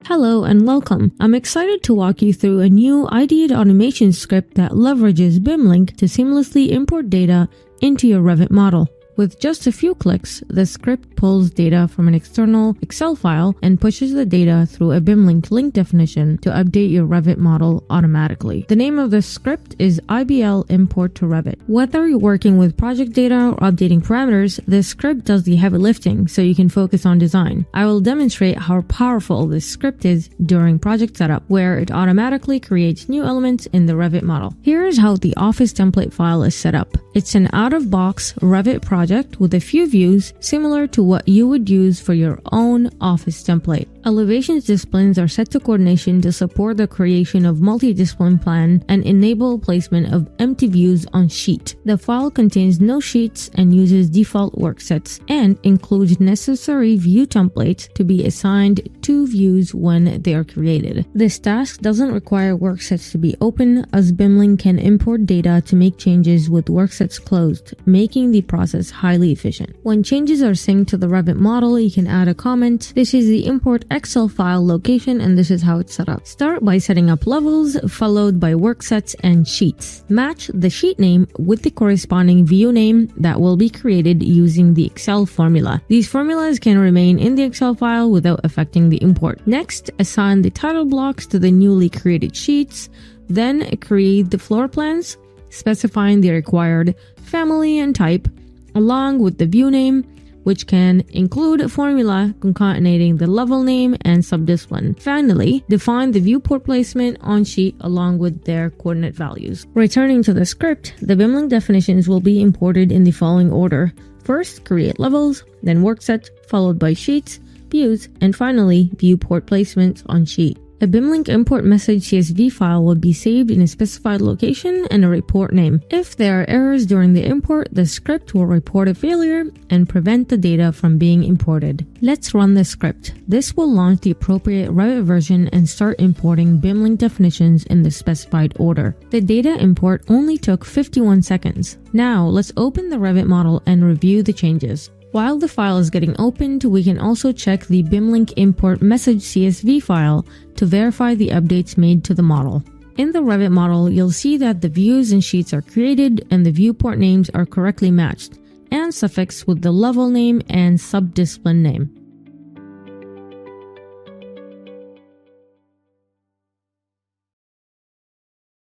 Hello and welcome. I'm excited to walk you through a new Ideate automation script that leverages BIMLink to seamlessly import data into your Revit model. With just a few clicks, the script pulls data from an external Excel file and pushes the data through a BIMLink link definition to update your Revit model automatically. The name of the script is IBL Import to Revit. Whether you're working with project data or updating parameters, this script does the heavy lifting so you can focus on design. I will demonstrate how powerful this script is during project setup, where it automatically creates new elements in the Revit model. Here is how the Office template file is set up. It's an out-of-box Revit project with a few views similar to what you would use for your own Office template. Elevations disciplines are set to coordination to support the creation of multi-discipline plan and enable placement of empty views on sheet. The file contains no sheets and uses default work sets and includes necessary view templates to be assigned to views when they are created. This task doesn't require work sets to be open, as BIMLink can import data to make changes with work sets closed, making the process highly efficient. When changes are synced to the Revit model, you can add a comment. This is the import Excel file location and this is how it's set up. Start by setting up levels, followed by work sets and sheets. Match the sheet name with the corresponding view name that will be created using the Excel formula. These formulas can remain in the Excel file without affecting the import. Next, assign the title blocks to the newly created sheets. Then create the floor plans, specifying the required family and type, along with the view name, which can include a formula concatenating the level name and subdiscipline. Finally, define the viewport placement on sheet along with their coordinate values. Returning to the script, the BIMLink definitions will be imported in the following order. First, create levels, then work set, followed by sheets, views, and finally, viewport placements on sheet. A BIMLink import message CSV file will be saved in a specified location and a report name. If there are errors during the import, the script will report a failure and prevent the data from being imported. Let's run the script. This will launch the appropriate Revit version and start importing BIMLink definitions in the specified order. The data import only took 51 seconds. Now, let's open the Revit model and review the changes. While the file is getting opened, we can also check the BIMLink import message CSV file to verify the updates made to the model. In the Revit model, you'll see that the views and sheets are created and the viewport names are correctly matched and suffixed with the level name and subdiscipline name.